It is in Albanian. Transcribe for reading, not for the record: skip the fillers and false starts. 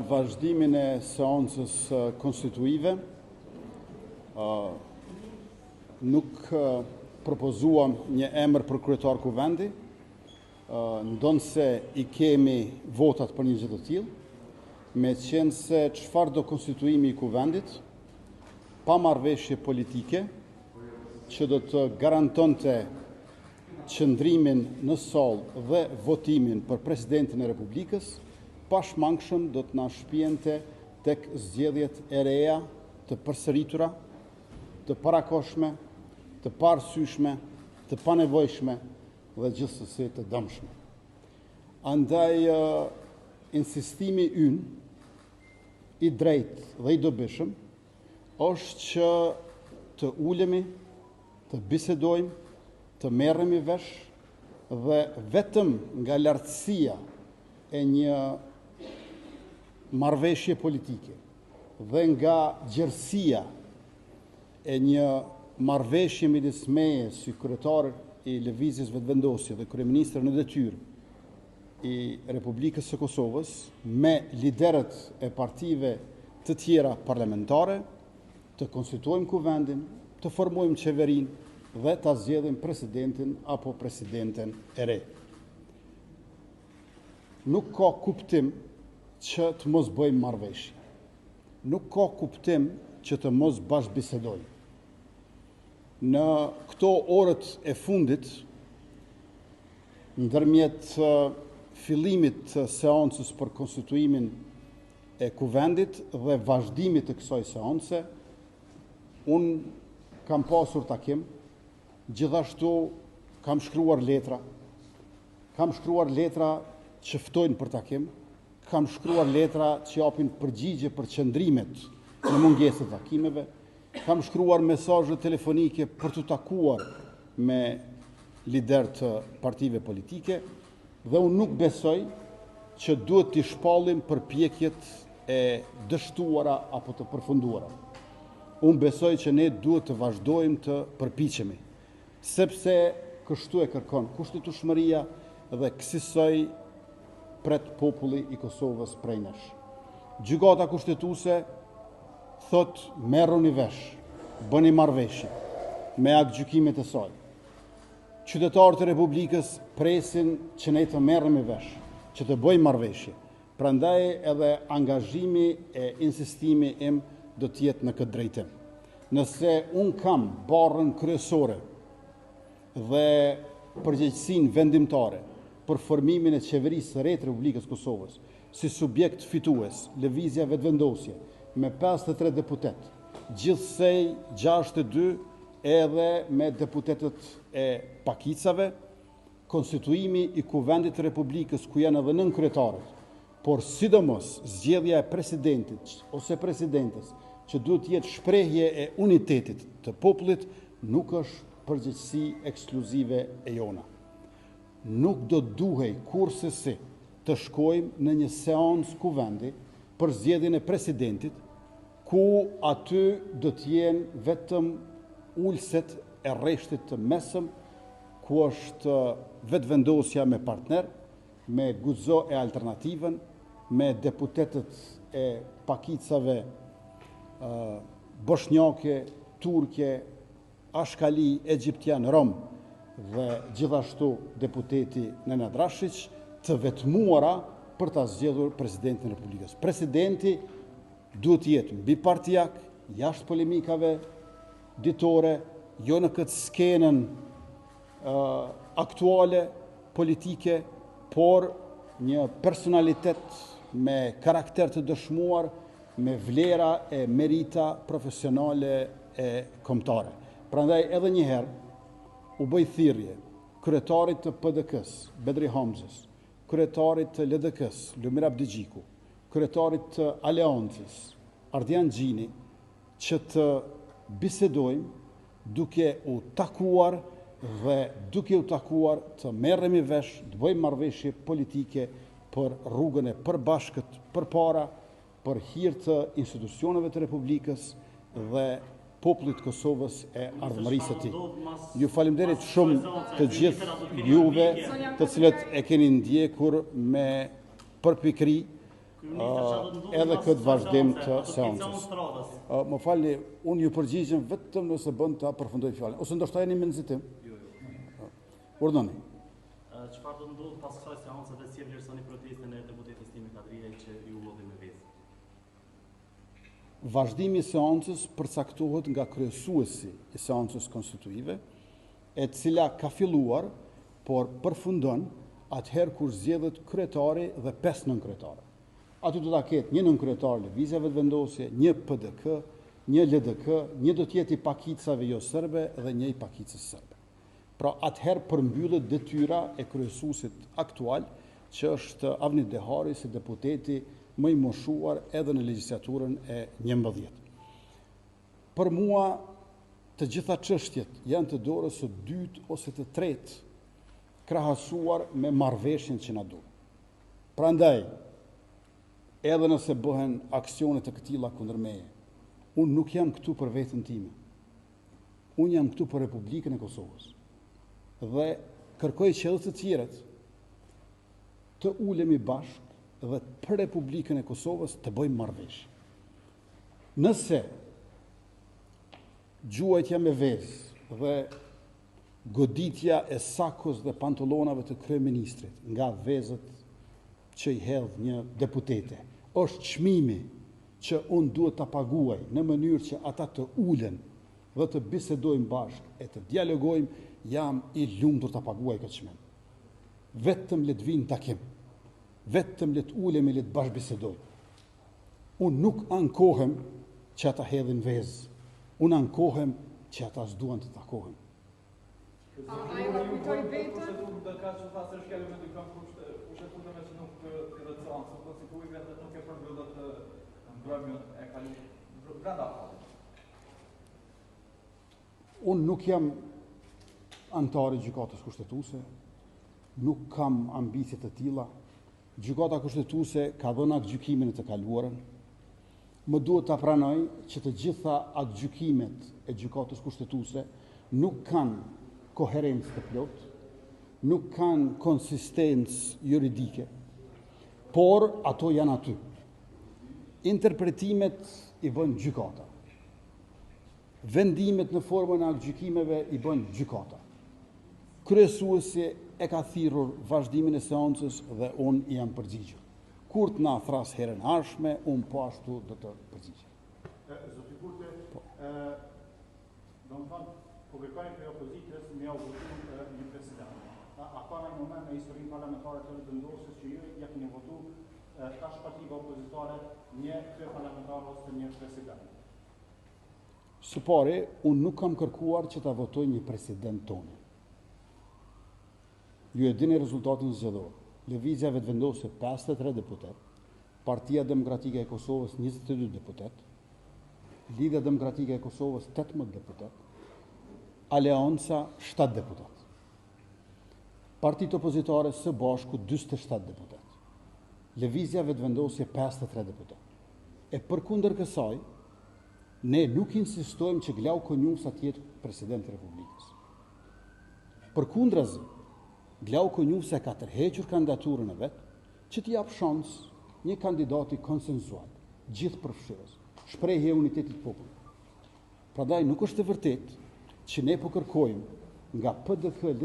vazhdimin e seancës konstituive, nuk propozuam një emër për kryetar kuvendi, ndonse i kemi votat për një gjë të tillë, me qenë se çfarë do konstituimi i kuvendit, pa marrëveshje politike, që do të garantonte qëndrimin në sallë dhe votimin për presidentin e Republikës, pashmangshëm do të na shpijente tek zgjedhjet e reja të përsëritura, të parakoshme, të parësyshme, të panevojshme dhe gjithsesi të dëmshme. Andaj insistimi ynë i drejtë dhe i dobishëm është që të ulemi, të bisedojmë, të merremi vesh dhe vetëm nga lartësia e një marrëveshje politike dhe nga gjerësia e një marrëveshje midis meje si kryetar i Lëvizjes Vetëvendosje dhe kryeministër në detyrë i Republikës së Kosovës me liderët e partive të tjera parlamentare të konstituojmë kuvendin, të formojmë qeverinë dhe ta zgjedhim presidentin apo presidenten e re. Nuk ka kuptim që të mos bëjmë marrëveshje. Nuk ka kuptim që të mos bashkëbisedojmë. Në këto orët e fundit, ndërmjet fillimit të seancës për konstituimin e kuvendit dhe vazhdimit të kësaj seance, unë kam pasur takim, gjithashtu kam shkruar letra që ftojnë për takim, kam shkruar letra që japin përgjigje për qëndrimet në mungesë të takimeve, kam shkruar mesazhe telefonike për të takuar me lider të partive politike dhe unë nuk besoj që duhet t'i shpallim përpjekjet e dështuara apo të përfunduara. Unë besoj që ne duhet të vazhdojmë të përpiqemi, sepse kështu e kërkon kushtetueshmëria dhe kësaj pret populli i Kosovës prej nesh. Gjykata kushtetuese thot merruni vesh, bëni marrëveshje me aktgjykimet e saj. Qytetarët e Republikës presin që ne të merremi vesh, që të bëjmë marrëveshje. Prandaj edhe angazhimi e insistimi im do të jetë në këtë drejtim. Nëse un kam barrën kryesore dhe përgjegjësinë vendimtare për formimin e qeverisë së re të Republikës Kosovës, si subjekt fitues, Lëvizja Vetëvendosje, me 53 deputet, gjithsej 62 edhe me deputetët e pakicave, konstituimi i kuvendit të Republikës ku janë edhe nën kryetarët, por sidomos zgjedhja e presidentit ose presidentes, që duhet të jetë shprehje e unitetit të popullit, nuk është përgjegjësi ekskluzive e jona. Nuk do duhej kurrësi të shkojmë në një seancë kuvendi për zgjedhjen e presidentit, ku aty do të jenë vetëm ulset e rreshtit të mesëm, ku është vetëvendosja me partner, me guxo e alternativën, me deputetët e pakicave bosnjake, turke, ashkali, egjiptian, rom dhe gjithashtu deputeti Nenad Rashić, të vetmuara për ta zgjedhur presidentin e Republikës. Presidenti duhet të jetë bipartijak, jashtë polemikave ditore, jo në këtë skenën aktuale politike, por një personalitet me karakter të dëshmuar, me vlera e merita profesionale e kombëtare. Prandaj edhe një herë u bëj thirrje kryetarit të PDK-s, Bedri Hamzës, kryetarit të LDK-s, Lumir Abdigjiku, kryetarit të Aleancës, Ardian Gjini, që të bisedojmë duke u takuar dhe duke u takuar të merremi vesh, të bëjmë marrëveshje politike për rrugën e përbashkët përpara, për hir të institucioneve të Republikës dhe popullit Kosovës e ardhmërisë së tij. Ju falenderoj shumë të gjithë juve, të cilët e keni ndjekur me përpikëri edhe këtë vazhdim të seancës. Më falni, unë ju përgjigjem vetëm nëse bën ta përfundoj fjalën, ose ndoshta jeni me nxitim. Urdhoni. Çfarë do të ndodhë pas kësaj seance dhe si e vlerësoni protestën e deputetës Timi Kadriaj që ju ulodhi me vezë? Vazhdimi i seancës përcaktohet nga kryesuesi i seancës konstituive, e cila ka filluar, por përfundon atëherë kur zgjedhet kryetari dhe 5 nënkryetare. Aty do ta ketë një nënkryetar lëvizjeve të vendosje, një PDK, një LDK, një do të jetë i pakicave jo serbe dhe një i pakicës serbe. Pra atëherë përmbyllet detyra e kryesuesit aktual, që është Avni Dehari si deputeti më i moshuar edhe në legjislaturën e 11. Për mua, të gjitha çështjet janë të dorës së dytë ose të tretë, krahasuar me marrëveshjen që na duhet. Prandaj, edhe nëse bëhen aksione të këtilla kundër meje, unë nuk jam këtu për veten time. Unë jam këtu për Republikën e Kosovës. Dhe kërkoj që edhe të tjerët të ulemi bashkë dhe për Republikën e Kosovës të bëjmë marrëveshje. Nëse gjuajtja me vezë dhe goditja e sakos dhe pantolonave të kryeministrit nga vezët që i hedh një deputete është çmimi që unë duhet ta paguaj në mënyrë që ata të ulen dhe të bisedojmë bashkë e të dialogojmë, jam i lumtur ta paguaj këtë çmim. Vetëm le të vinë takim. Vetëm le të ulemi, le të bashkëbisedojmë. Unë nuk ankohem që ata hedhin vezë. Unë ankohem që ata s'duan të takohen. Unë nuk jam antar i gjykatës kushtetuese, nuk kam ambicie të tilla. Gjykata kushtetuese ka dhënë aktgjykimin e të kaluarën. Më duhet ta pranoj që të gjitha aktgjykimet e gjykatës kushtetuese nuk kanë koherencë të plotë, nuk kanë konsistencë juridike, por ato janë aty. Interpretimet i bën gjykata. Vendimet në formën e aktgjykimeve i bën gjykata. Kryesuesi e ka thirrur vazhdimin e seancës dhe unë jam përgjigjur. Kur të na thras herën ardhshme, unë po ashtu do të përgjigjem. Zoti Kurte, domethënë, po kërkojnë për opozitës me votuar një president. A ka në moment në historinë parlamentare të vendosjes që ju ja keni votuar tash partiva opozitare një kryeparlamentar ose një president? Së pari, unë nuk kam kërkuar që ta votoj një president tonë. Ju e dini rezultatin zgjedhor. Lëvizja Vetëvendosje 53 deputet, Partia Demokratike e Kosovës 22 deputet, Lidhja Demokratike e Kosovës 18 deputet, Aleanca 7 deputet. Partitë opozitare së bashku 47 deputet. Lëvizja Vetëvendosje 53 deputet. E përkundër kësaj, ne nuk insistojmë që Glauko Njusa të jetë presidenti i Republikës. Përkundrazi, Glauko Njusa ka tërhequr kandidaturën e vet që t'i jap shans një kandidati konsensual, gjithëpërfshirës, shprehje e unitetit popullit. Prandaj nuk është e vërtetë që ne po kërkojmë nga PDK